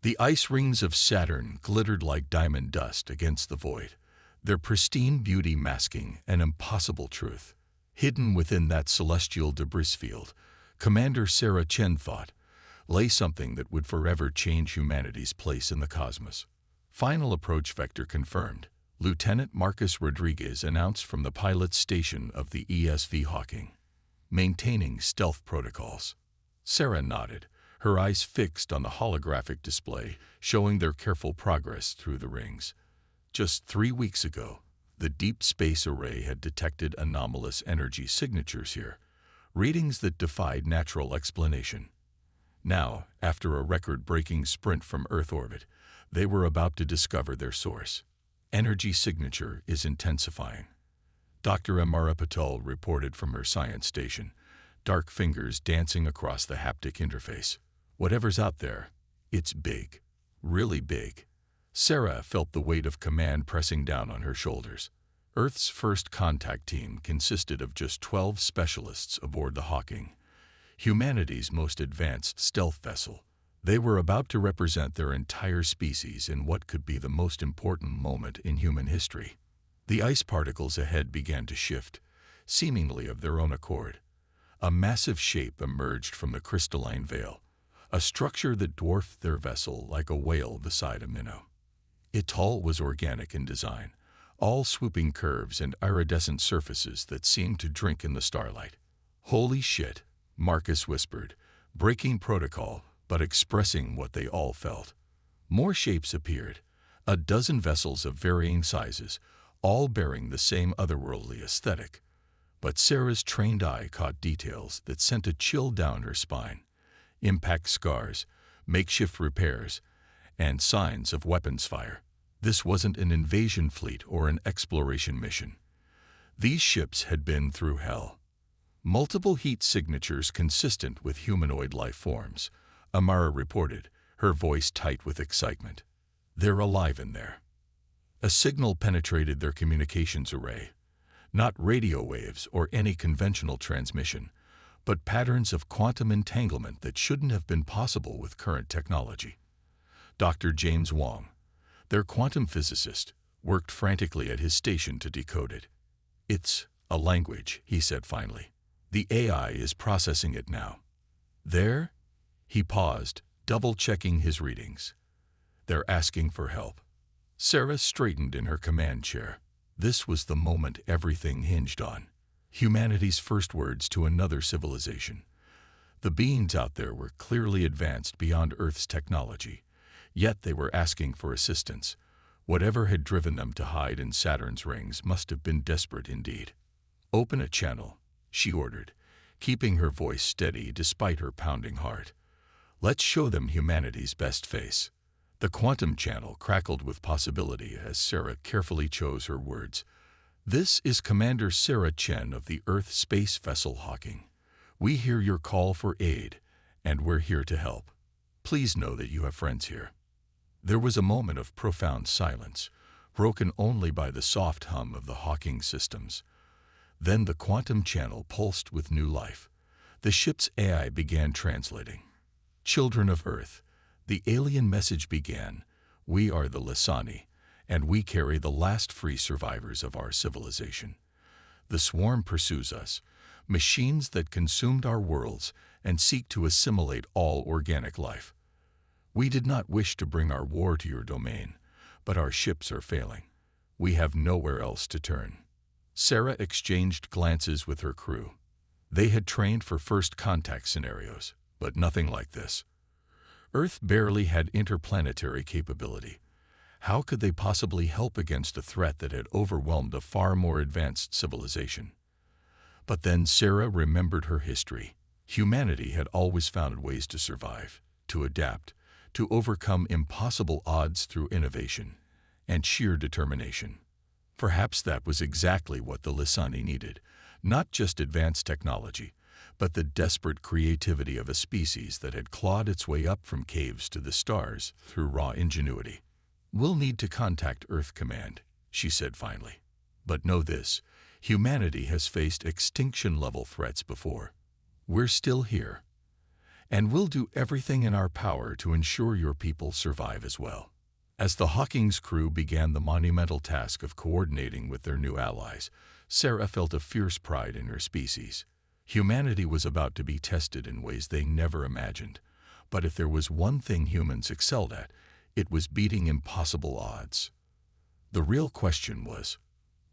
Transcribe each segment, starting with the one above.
The ice rings of Saturn glittered like diamond dust against the void, their pristine beauty masking an impossible truth. Hidden within that celestial debris field, Commander Sarah Chen thought, lay something that would forever change humanity's place in the cosmos. Final approach vector confirmed. Lieutenant Marcus Rodriguez announced from the pilot's station of the ESV Hawking. Maintaining stealth protocols. Sarah nodded, her eyes fixed on the holographic display, showing their careful progress through the rings. Just 3 weeks ago, the Deep Space Array had detected anomalous energy signatures here, readings that defied natural explanation. Now, after a record-breaking sprint from Earth orbit, they were about to discover their source. Energy signature is intensifying. Dr. Amara Patel reported from her science station, dark fingers dancing across the haptic interface. Whatever's out there, it's big. Really big. Sarah felt the weight of command pressing down on her shoulders. Earth's first contact team consisted of just 12 specialists aboard the Hawking, humanity's most advanced stealth vessel. They were about to represent their entire species in what could be the most important moment in human history. The ice particles ahead began to shift, seemingly of their own accord. A massive shape emerged from the crystalline veil, a structure that dwarfed their vessel like a whale beside a minnow. Its hull was organic in design, all swooping curves and iridescent surfaces that seemed to drink in the starlight. "Holy shit," Marcus whispered, breaking protocol but expressing what they all felt. More shapes appeared, a dozen vessels of varying sizes, all bearing the same otherworldly aesthetic. But Sarah's trained eye caught details that sent a chill down her spine. Impact scars, makeshift repairs, and signs of weapons fire. This wasn't an invasion fleet or an exploration mission. These ships had been through hell. Multiple heat signatures consistent with humanoid life forms, Amara reported, her voice tight with excitement. They're alive in there. A signal penetrated their communications array. Not radio waves or any conventional transmission, but patterns of quantum entanglement that shouldn't have been possible with current technology. Dr. James Wong, their quantum physicist, worked frantically at his station to decode it. "It's a language," he said finally. "The AI is processing it now." "There?" He paused, double-checking his readings. "They're asking for help." Sarah straightened in her command chair. This was the moment everything hinged on. Humanity's first words to another civilization. The beings out there were clearly advanced beyond Earth's technology, yet they were asking for assistance. Whatever had driven them to hide in Saturn's rings must have been desperate indeed. "Open a channel," she ordered, keeping her voice steady despite her pounding heart. "Let's show them humanity's best face." The quantum channel crackled with possibility as Sarah carefully chose her words. "This is Commander Sarah Chen of the Earth Space Vessel Hawking. We hear your call for aid, and we're here to help. Please know that you have friends here." There was a moment of profound silence, broken only by the soft hum of the Hawking systems. Then the quantum channel pulsed with new life. The ship's AI began translating. "Children of Earth," the alien message began, "we are the Lysani, and we carry the last free survivors of our civilization. The swarm pursues us, machines that consumed our worlds and seek to assimilate all organic life. We did not wish to bring our war to your domain, but our ships are failing. We have nowhere else to turn." Sarah exchanged glances with her crew. They had trained for first contact scenarios, but nothing like this. Earth barely had interplanetary capability. How could they possibly help against a threat that had overwhelmed a far more advanced civilization? But then Sarah remembered her history. Humanity had always found ways to survive, to adapt, to overcome impossible odds through innovation and sheer determination. Perhaps that was exactly what the Lysani needed, not just advanced technology, but the desperate creativity of a species that had clawed its way up from caves to the stars through raw ingenuity. "We'll need to contact Earth Command," she said finally. "But know this, humanity has faced extinction-level threats before. We're still here. And we'll do everything in our power to ensure your people survive as well. As the Hawking's crew began the monumental task of coordinating with their new allies, Sarah felt a fierce pride in her species. Humanity was about to be tested in ways they never imagined. But if there was one thing humans excelled at, it was beating impossible odds. The real question was,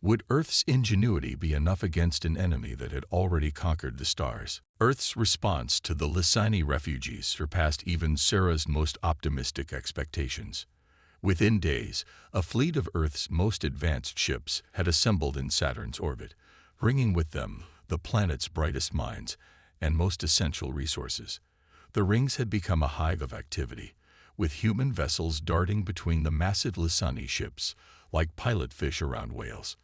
would Earth's ingenuity be enough against an enemy that had already conquered the stars? Earth's response to the Lysani refugees surpassed even Sarah's most optimistic expectations. Within days, a fleet of Earth's most advanced ships had assembled in Saturn's orbit, bringing with them the planet's brightest minds and most essential resources. The rings had become a hive of activity, with human vessels darting between the massive Lysani ships like pilot fish around whales.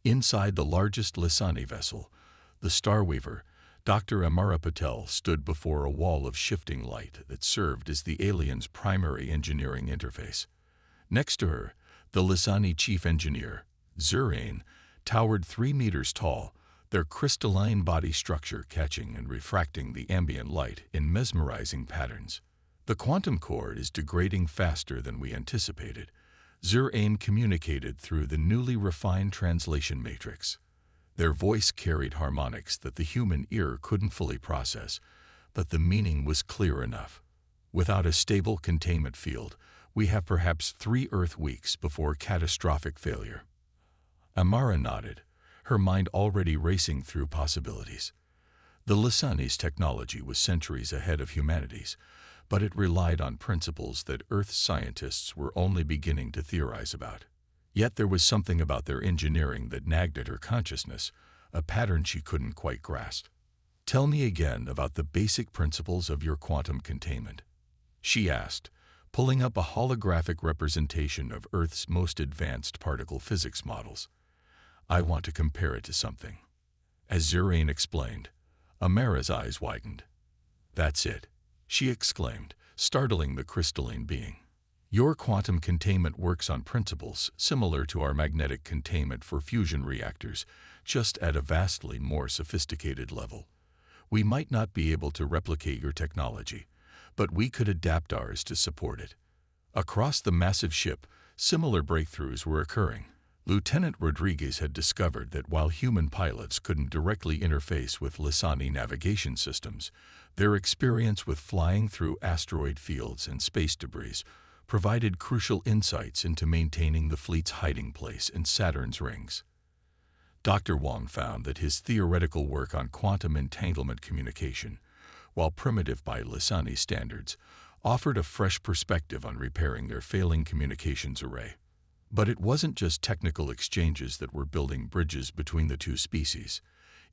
Inside the largest Lysani vessel, the Starweaver, Dr. Amara Patel stood before a wall of shifting light that served as the alien's primary engineering interface. Next to her, the Lysani chief engineer, Zurain, towered 3 meters tall, their crystalline body structure catching and refracting the ambient light in mesmerizing patterns. The quantum core is degrading faster than we anticipated, Zurain communicated through the newly refined translation matrix. Their voice carried harmonics that the human ear couldn't fully process, but the meaning was clear enough. Without a stable containment field, we have perhaps 3 Earth weeks before catastrophic failure. Amara nodded, her mind already racing through possibilities. The Lysani's technology was centuries ahead of humanity's, but it relied on principles that Earth scientists were only beginning to theorize about. Yet there was something about their engineering that nagged at her consciousness, a pattern she couldn't quite grasp. "Tell me again about the basic principles of your quantum containment," she asked, pulling up a holographic representation of Earth's most advanced particle physics models. "I want to compare it to something." As Zurain explained, Amara's eyes widened. "That's it," she exclaimed, startling the crystalline being. "Your quantum containment works on principles similar to our magnetic containment for fusion reactors, just at a vastly more sophisticated level. We might not be able to replicate your technology, but we could adapt ours to support it." Across the massive ship, similar breakthroughs were occurring. Lieutenant Rodriguez had discovered that while human pilots couldn't directly interface with Lysani navigation systems, their experience with flying through asteroid fields and space debris provided crucial insights into maintaining the fleet's hiding place in Saturn's rings. Dr. Wong found that his theoretical work on quantum entanglement communication, while primitive by Lysani standards, offered a fresh perspective on repairing their failing communications array. But it wasn't just technical exchanges that were building bridges between the two species.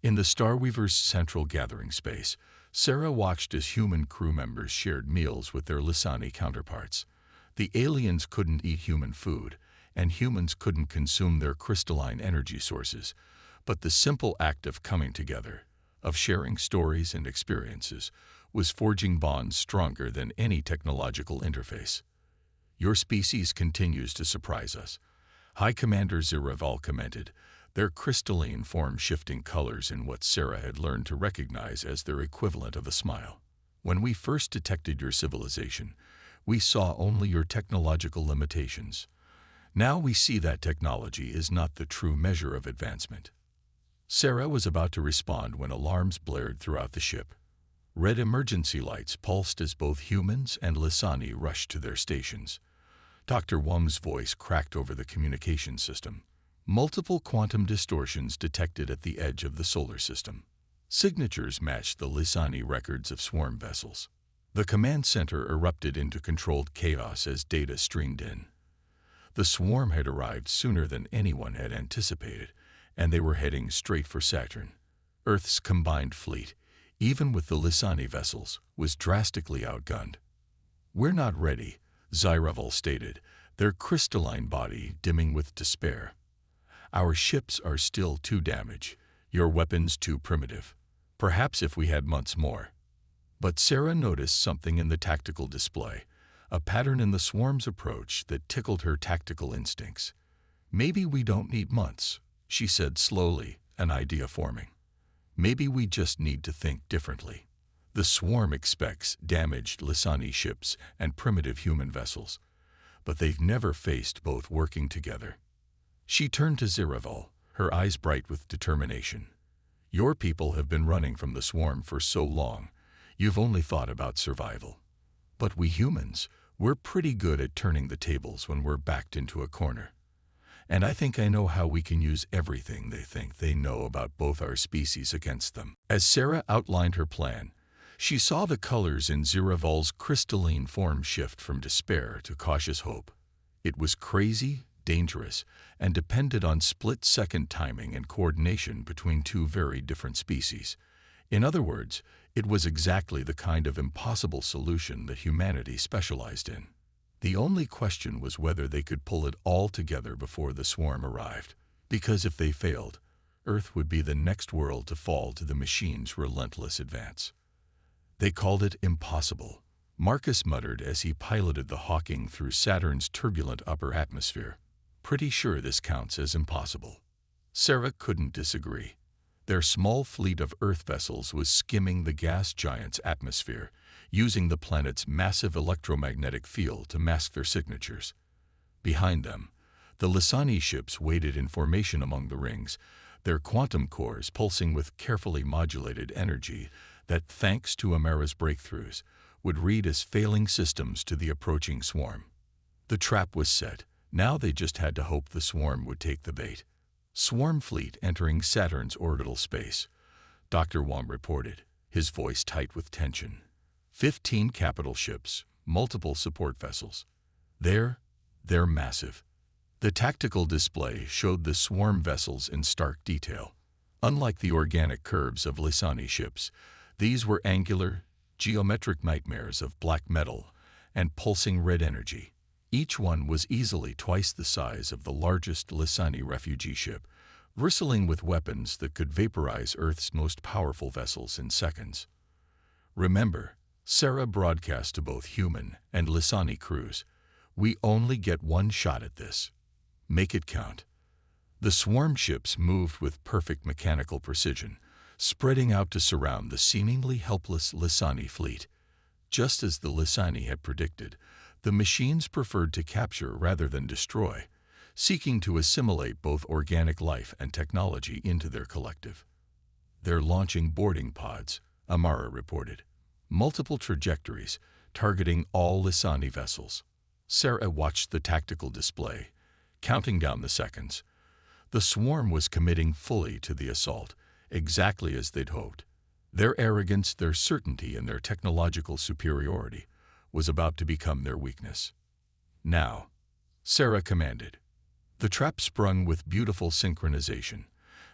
In the Starweaver's central gathering space, Sarah watched as human crew members shared meals with their Lysani counterparts. The aliens couldn't eat human food, and humans couldn't consume their crystalline energy sources, but the simple act of coming together, of sharing stories and experiences, was forging bonds stronger than any technological interface. "Your species continues to surprise us," High Commander Ziraval commented, their crystalline form shifting colors in what Sarah had learned to recognize as their equivalent of a smile. "When we first detected your civilization, we saw only your technological limitations. Now we see that technology is not the true measure of advancement." Sarah was about to respond when alarms blared throughout the ship. Red emergency lights pulsed as both humans and Lysani rushed to their stations. Dr. Wong's voice cracked over the communication system. Multiple quantum distortions detected at the edge of the solar system. Signatures matched the Lysani records of swarm vessels. The command center erupted into controlled chaos as data streamed in. The swarm had arrived sooner than anyone had anticipated, and they were heading straight for Saturn. Earth's combined fleet, even with the Lysani vessels, was drastically outgunned. "We're not ready," Ziraval stated, their crystalline body dimming with despair. "Our ships are still too damaged, your weapons too primitive. Perhaps if we had months more." But Sarah noticed something in the tactical display, a pattern in the swarm's approach that tickled her tactical instincts. "Maybe we don't need months," she said slowly, an idea forming. "Maybe we just need to think differently." The swarm expects damaged Lissani ships and primitive human vessels, but they've never faced both working together. She turned to Ziravel, her eyes bright with determination. Your people have been running from the swarm for so long, you've only thought about survival. But we humans, we're pretty good at turning the tables when we're backed into a corner. And I think I know how we can use everything they think they know about both our species against them. As Sarah outlined her plan, she saw the colors in Ziravel's crystalline form shift from despair to cautious hope. It was crazy, dangerous, and depended on split-second timing and coordination between two very different species. In other words, it was exactly the kind of impossible solution that humanity specialized in. The only question was whether they could pull it all together before the swarm arrived, because if they failed, Earth would be the next world to fall to the machine's relentless advance. They called it impossible, Marcus muttered as he piloted the Hawking through Saturn's turbulent upper atmosphere. Pretty sure this counts as impossible. Sarah couldn't disagree. Their small fleet of Earth vessels was skimming the gas giant's atmosphere, using the planet's massive electromagnetic field to mask their signatures. Behind them, the Lissani ships waited in formation among the rings, their quantum cores pulsing with carefully modulated energy that, thanks to Amara's breakthroughs, would read as failing systems to the approaching swarm. The trap was set. Now they just had to hope the swarm would take the bait. Swarm fleet entering Saturn's orbital space, Dr. Wong reported, his voice tight with tension. 15 capital ships, multiple support vessels. They're massive. The tactical display showed the swarm vessels in stark detail. Unlike the organic curves of Lissani ships, these were angular, geometric nightmares of black metal and pulsing red energy. Each one was easily twice the size of the largest Lissani refugee ship, bristling with weapons that could vaporize Earth's most powerful vessels in seconds. Remember, Sarah broadcast to both human and Lissani crews, we only get one shot at this. Make it count. The swarm ships moved with perfect mechanical precision, spreading out to surround the seemingly helpless Lissani fleet. Just as the Lissani had predicted, the machines preferred to capture rather than destroy, seeking to assimilate both organic life and technology into their collective. They're launching boarding pods, Amara reported. Multiple trajectories, targeting all Lissani vessels. Sarah watched the tactical display, counting down the seconds. The swarm was committing fully to the assault, exactly as they'd hoped. Their arrogance, their certainty, and their technological superiority was about to become their weakness. Now, Sarah commanded. The trap sprung with beautiful synchronization.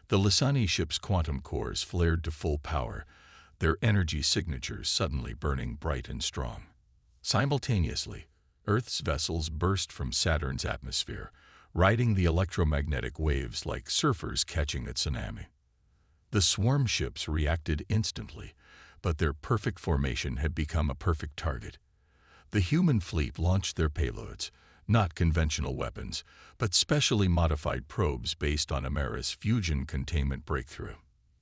The Lissani ship's quantum cores flared to full power, their energy signatures suddenly burning bright and strong. Simultaneously, Earth's vessels burst from Saturn's atmosphere, riding the electromagnetic waves like surfers catching a tsunami. The swarm ships reacted instantly, but their perfect formation had become a perfect target. The human fleet launched their payloads, not conventional weapons, but specially modified probes based on Amara's fusion containment breakthrough.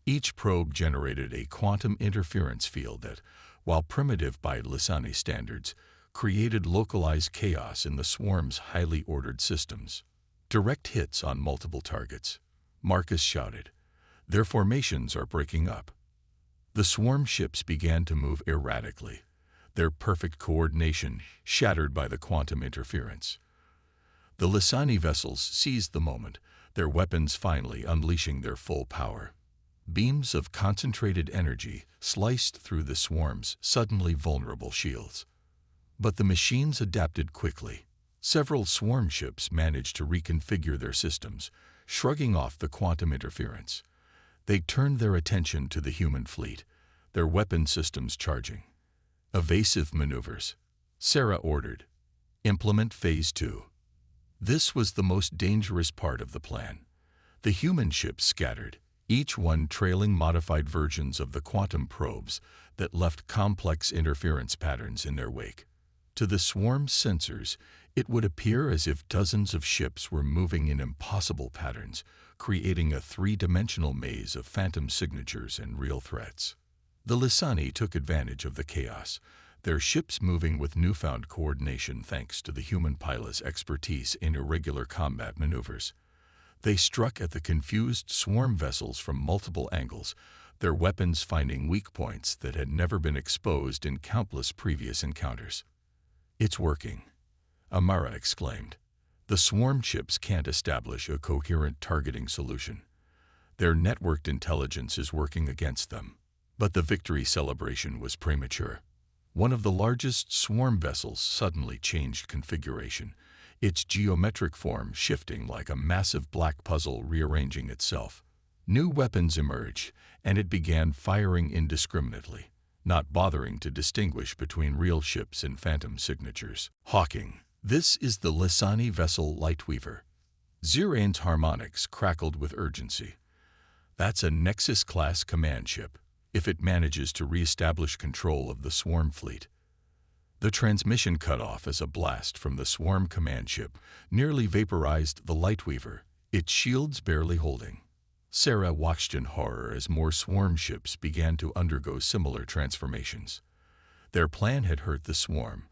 Each probe generated a quantum interference field that, while primitive by Lissani standards, created localized chaos in the swarm's highly ordered systems. Direct hits on multiple targets. Marcus shouted. Their formations are breaking up. The swarm ships began to move erratically, their perfect coordination shattered by the quantum interference. The Lissani vessels seized the moment, their weapons finally unleashing their full power. Beams of concentrated energy sliced through the swarm's suddenly vulnerable shields. But the machines adapted quickly. Several swarm ships managed to reconfigure their systems, shrugging off the quantum interference. They turned their attention to the human fleet, their weapon systems charging. Evasive maneuvers, Sarah ordered. Implement Phase 2. This was the most dangerous part of the plan. The human ships scattered, each one trailing modified versions of the quantum probes that left complex interference patterns in their wake. To the swarm's sensors, it would appear as if dozens of ships were moving in impossible patterns, creating a three-dimensional maze of phantom signatures and real threats. The Lysani took advantage of the chaos, their ships moving with newfound coordination thanks to the human pilot's expertise in irregular combat maneuvers. They struck at the confused swarm vessels from multiple angles, their weapons finding weak points that had never been exposed in countless previous encounters. "It's working," Amara exclaimed. "The swarm ships can't establish a coherent targeting solution. Their networked intelligence is working against them." But the victory celebration was premature. One of the largest swarm vessels suddenly changed configuration, its geometric form shifting like a massive black puzzle rearranging itself. New weapons emerged, and it began firing indiscriminately, not bothering to distinguish between real ships and phantom signatures. "Hawking, this is the Lysani vessel Lightweaver." Zirane's harmonics crackled with urgency. "That's a Nexus-class command ship, if it manages to re-establish control of the swarm fleet." The transmission cut off as a blast from the swarm command ship nearly vaporized the Lightweaver, its shields barely holding. Sarah watched in horror as more swarm ships began to undergo similar transformations. Their plan had hurt the swarm,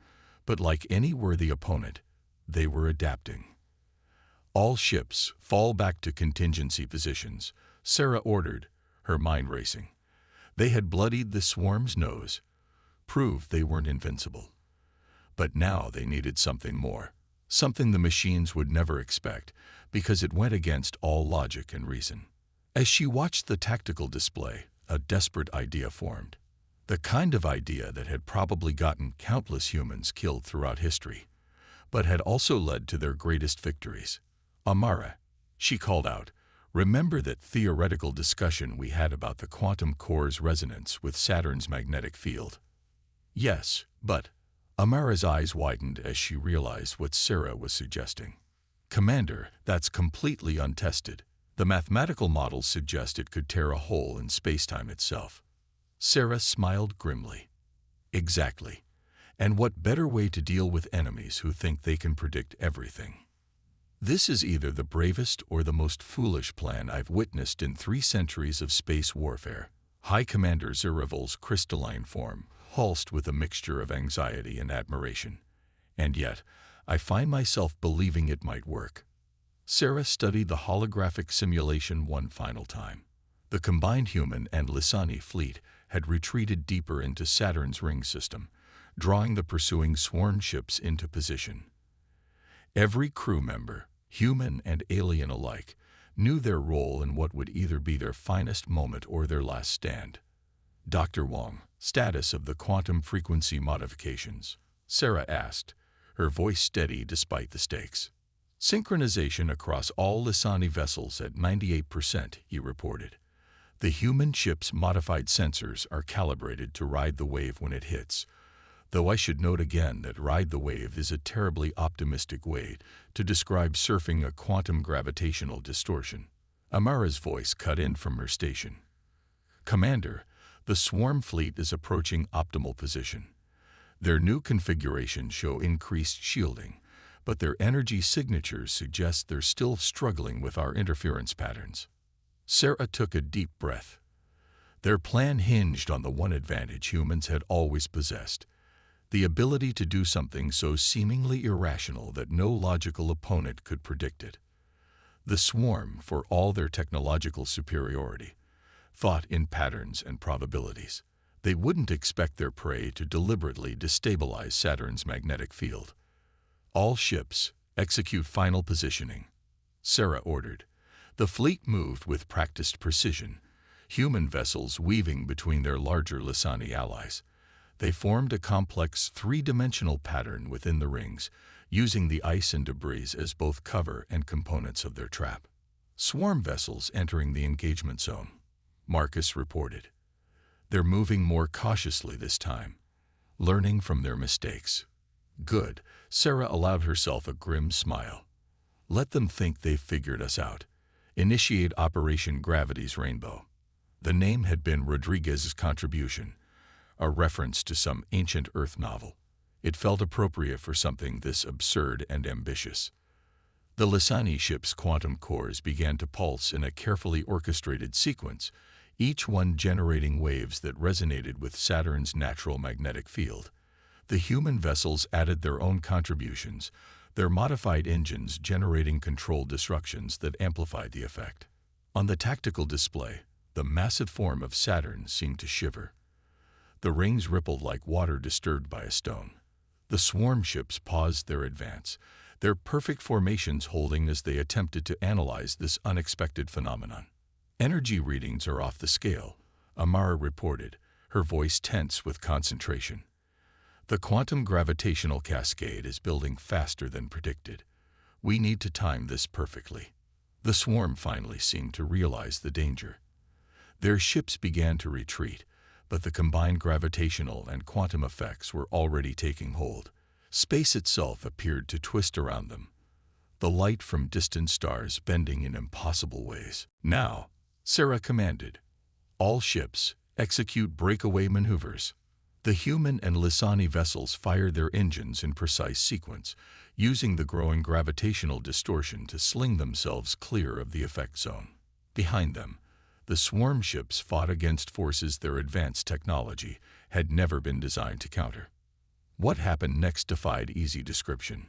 but like any worthy opponent, they were adapting. "All ships, fall back to contingency positions," Sarah ordered, her mind racing. They had bloodied the swarm's nose, proved they weren't invincible. But now they needed something more, something the machines would never expect, because it went against all logic and reason. As she watched the tactical display, a desperate idea formed. The kind of idea that had probably gotten countless humans killed throughout history, but had also led to their greatest victories. "Amara," she called out, "remember that theoretical discussion we had about the quantum core's resonance with Saturn's magnetic field?" "Yes, but—" Amara's eyes widened as she realized what Sarah was suggesting. "Commander, that's completely untested. The mathematical models suggest it could tear a hole in spacetime itself." Sarah smiled grimly. "Exactly. And what better way to deal with enemies who think they can predict everything? This is either the bravest or the most foolish plan I've witnessed in 3 centuries of space warfare." High Commander Ziravol's crystalline form pulsed with a mixture of anxiety and admiration. "And yet, I find myself believing it might work." Sarah studied the holographic simulation one final time. The combined human and Lysani fleet had retreated deeper into Saturn's ring system, drawing the pursuing swarm ships into position. Every crew member, human and alien alike, knew their role in what would either be their finest moment or their last stand. "Dr. Wong, status of the quantum frequency modifications?" Sarah asked, her voice steady despite the stakes. "Synchronization across all Lysani vessels at 98%, he reported. The human ship's modified sensors are calibrated to ride the wave when it hits, though I should note again that ride the wave is a terribly optimistic way to describe surfing a quantum gravitational distortion." Amara's voice cut in from her station. "Commander, the swarm fleet is approaching optimal position. Their new configurations show increased shielding, but their energy signatures suggest they're still struggling with our interference patterns." Sarah took a deep breath. Their plan hinged on the one advantage humans had always possessed: the ability to do something so seemingly irrational that no logical opponent could predict it. The swarm, for all their technological superiority, thought in patterns and probabilities. They wouldn't expect their prey to deliberately destabilize Saturn's magnetic field. "All ships, execute final positioning," Sarah ordered. The fleet moved with practiced precision, human vessels weaving between their larger Lysani allies. They formed a complex 3-dimensional pattern within the rings, using the ice and debris as both cover and components of their trap. "Swarm vessels entering the engagement zone," Marcus reported. "They're moving more cautiously this time, learning from their mistakes." "Good." Sarah allowed herself a grim smile. "Let them think they've figured us out. Initiate Operation Gravity's Rainbow." The name had been Rodriguez's contribution, a reference to some ancient Earth novel. It felt appropriate for something this absurd and ambitious. The Lysani ship's quantum cores began to pulse in a carefully orchestrated sequence, each one generating waves that resonated with Saturn's natural magnetic field. The human vessels added their own contributions, their modified engines generating controlled destructions that amplified the effect. On the tactical display, the massive form of Saturn seemed to shiver. The rings rippled like water disturbed by a stone. The swarm ships paused their advance, their perfect formations holding as they attempted to analyze this unexpected phenomenon. "Energy readings are off the scale," Amara reported, her voice tense with concentration. "The quantum gravitational cascade is building faster than predicted. We need to time this perfectly." The swarm finally seemed to realize the danger. Their ships began to retreat, but the combined gravitational and quantum effects were already taking hold. Space itself appeared to twist around them, the light from distant stars bending in impossible ways. "Now," Sarah commanded, "all ships, execute breakaway maneuvers." The human and Lissani vessels fired their engines in precise sequence, using the growing gravitational distortion to sling themselves clear of the effect zone. Behind them, the swarm ships fought against forces their advanced technology had never been designed to counter. What happened next defied easy description.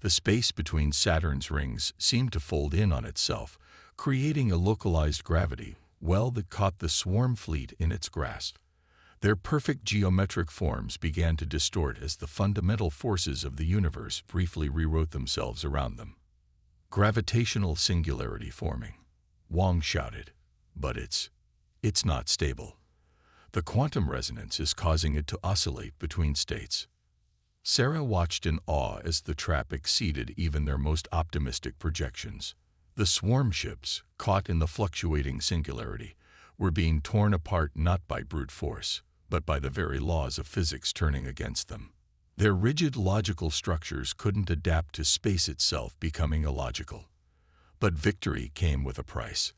The space between Saturn's rings seemed to fold in on itself, creating a localized gravity well that caught the swarm fleet in its grasp. Their perfect geometric forms began to distort as the fundamental forces of the universe briefly rewrote themselves around them. "Gravitational singularity forming," Wang shouted. "But it's not stable. The quantum resonance is causing it to oscillate between states." Sarah watched in awe as the trap exceeded even their most optimistic projections. The swarm ships, caught in the fluctuating singularity, were being torn apart not by brute force, but by the very laws of physics turning against them. Their rigid logical structures couldn't adapt to space itself becoming illogical. But victory came with a price.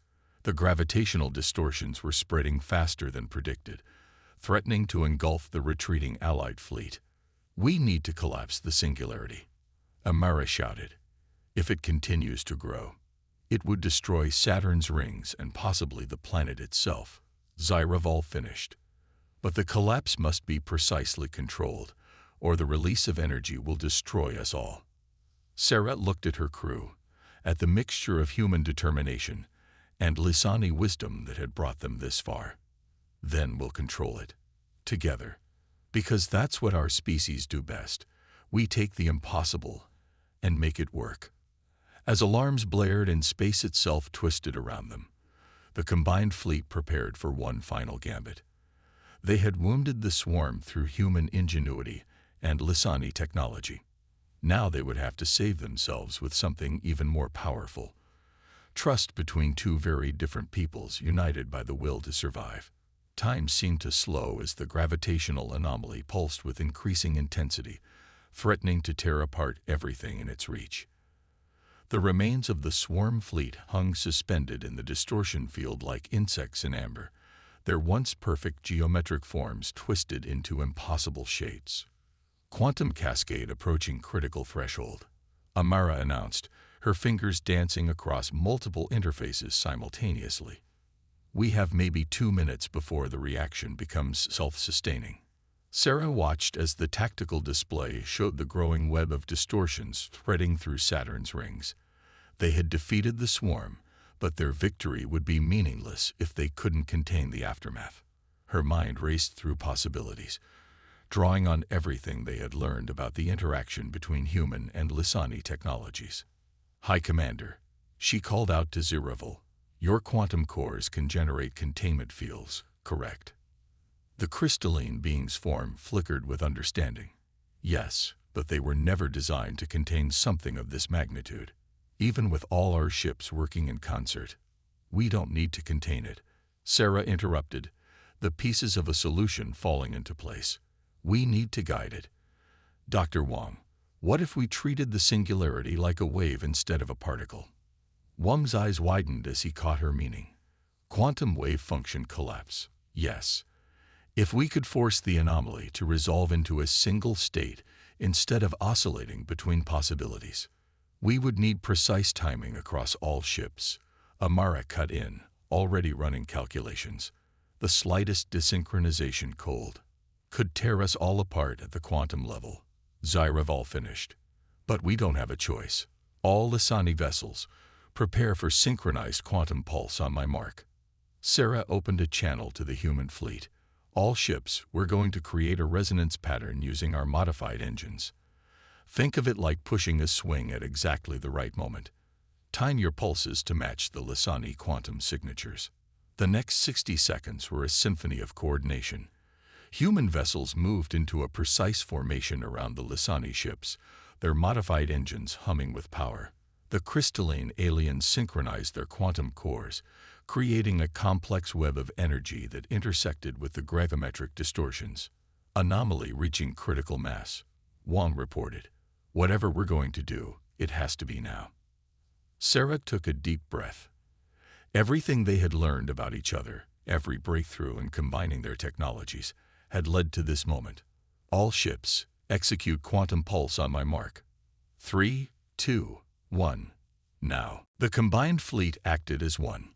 The gravitational distortions were spreading faster than predicted, threatening to engulf the retreating Allied fleet. "We need to collapse the singularity," Amara shouted. "If it continues to grow, it would destroy Saturn's rings and possibly the planet itself." Zyraval finished. "But the collapse must be precisely controlled, or the release of energy will destroy us all." Sarah looked at her crew, at the mixture of human determination and Lissani wisdom that had brought them this far. "Then we'll control it. Together. Because that's what our species do best. We take the impossible and make it work." As alarms blared and space itself twisted around them, the combined fleet prepared for one final gambit. They had wounded the swarm through human ingenuity and Lissani technology. Now they would have to save themselves with something even more powerful. Trust between two very different peoples united by the will to survive. Time seemed to slow as the gravitational anomaly pulsed with increasing intensity, threatening to tear apart everything in its reach. The remains of the swarm fleet hung suspended in the distortion field like insects in amber, their once perfect geometric forms twisted into impossible shapes. "Quantum cascade approaching critical threshold," Amara announced, her fingers dancing across multiple interfaces simultaneously. "We have maybe 2 minutes before the reaction becomes self-sustaining." Sarah watched as the tactical display showed the growing web of distortions threading through Saturn's rings. They had defeated the swarm, but their victory would be meaningless if they couldn't contain the aftermath. Her mind raced through possibilities, drawing on everything they had learned about the interaction between human and Lissani technologies. "High Commander," she called out to Zyraval, "your quantum cores can generate containment fields, correct?" The crystalline being's form flickered with understanding. "Yes, but they were never designed to contain something of this magnitude. Even with all our ships working in concert, we don't need to contain it," Sarah interrupted, the pieces of a solution falling into place. "We need to guide it. Dr. Wang, what if we treated the singularity like a wave instead of a particle?" Wang's eyes widened as he caught her meaning. "Quantum wave function collapse, yes. If we could force the anomaly to resolve into a single state instead of oscillating between possibilities, we would need precise timing across all ships," Amara cut in, already running calculations. The slightest desynchronization could tear us all apart at the quantum level. Zyraval finished. But we don't have a choice. All Lissani vessels, prepare for synchronized quantum pulse on my mark. Sarah opened a channel to the human fleet. All ships, we're going to create a resonance pattern using our modified engines. Think of it like pushing a swing at exactly the right moment. Time your pulses to match the Lissani quantum signatures. The next 60 seconds were a symphony of coordination. Human vessels moved into a precise formation around the Lissani ships, their modified engines humming with power. The crystalline aliens synchronized their quantum cores, creating a complex web of energy that intersected with the gravimetric distortions. Anomaly reaching critical mass. Wang reported. Whatever we're going to do, it has to be now. Sarah took a deep breath. Everything they had learned about each other, every breakthrough in combining their technologies, had led to this moment. All ships, execute quantum pulse on my mark. 3, 2, 1. Now. The combined fleet acted as one.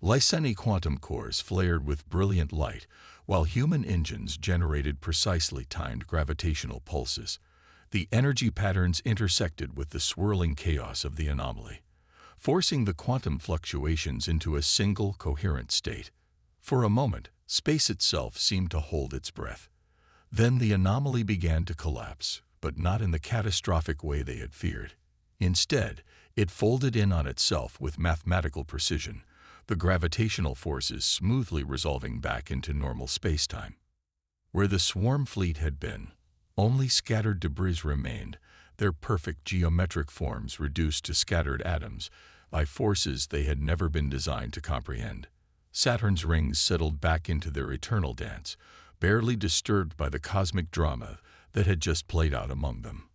Lyseni quantum cores flared with brilliant light, while human engines generated precisely timed gravitational pulses. The energy patterns intersected with the swirling chaos of the anomaly, forcing the quantum fluctuations into a single coherent state. For a moment, space itself seemed to hold its breath. Then the anomaly began to collapse, but not in the catastrophic way they had feared. Instead, it folded in on itself with mathematical precision, the gravitational forces smoothly resolving back into normal spacetime. Where the swarm fleet had been, only scattered debris remained, their perfect geometric forms reduced to scattered atoms by forces they had never been designed to comprehend. Saturn's rings settled back into their eternal dance, barely disturbed by the cosmic drama that had just played out among them.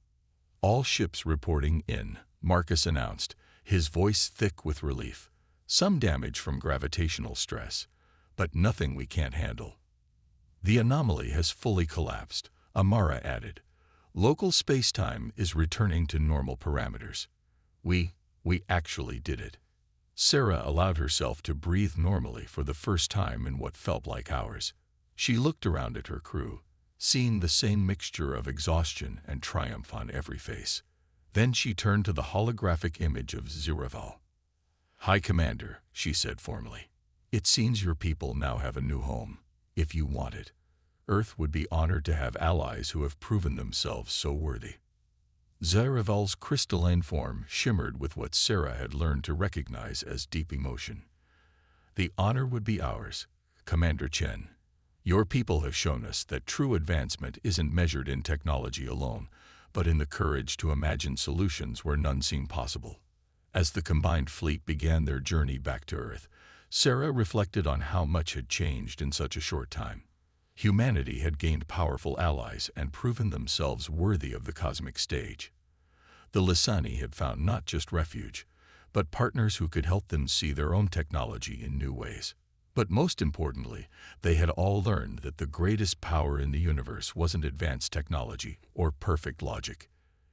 All ships reporting in, Marcus announced, his voice thick with relief. Some damage from gravitational stress, but nothing we can't handle. The anomaly has fully collapsed, Amara added. Local spacetime is returning to normal parameters. We actually did it. Sarah allowed herself to breathe normally for the first time in what felt like hours. She looked around at her crew, seeing the same mixture of exhaustion and triumph on every face. Then she turned to the holographic image of Zyraval. "High Commander," she said formally, "it seems your people now have a new home, if you want it. Earth would be honored to have allies who have proven themselves so worthy." Zyraval's crystalline form shimmered with what Sarah had learned to recognize as deep emotion. "The honor would be ours, Commander Chen. Your people have shown us that true advancement isn't measured in technology alone, but in the courage to imagine solutions where none seem possible." As the combined fleet began their journey back to Earth, Sarah reflected on how much had changed in such a short time. Humanity had gained powerful allies and proven themselves worthy of the cosmic stage. The Lissani had found not just refuge, but partners who could help them see their own technology in new ways. But most importantly, they had all learned that the greatest power in the universe wasn't advanced technology or perfect logic.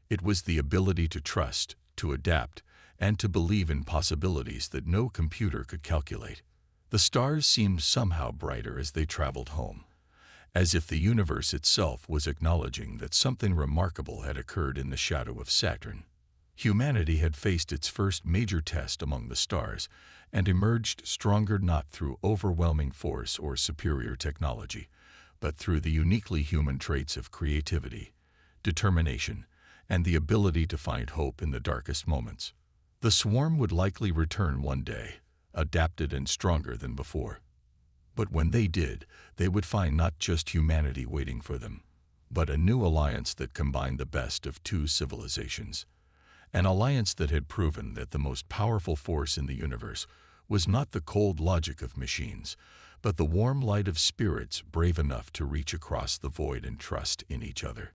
It was the ability to trust, to adapt, and to believe in possibilities that no computer could calculate. The stars seemed somehow brighter as they traveled home, as if the universe itself was acknowledging that something remarkable had occurred in the shadow of Saturn. Humanity had faced its first major test among the stars and emerged stronger not through overwhelming force or superior technology, but through the uniquely human traits of creativity, determination, and the ability to find hope in the darkest moments. The swarm would likely return one day, adapted and stronger than before. But when they did, they would find not just humanity waiting for them, but a new alliance that combined the best of two civilizations. An alliance that had proven that the most powerful force in the universe was not the cold logic of machines, but the warm light of spirits brave enough to reach across the void and trust in each other.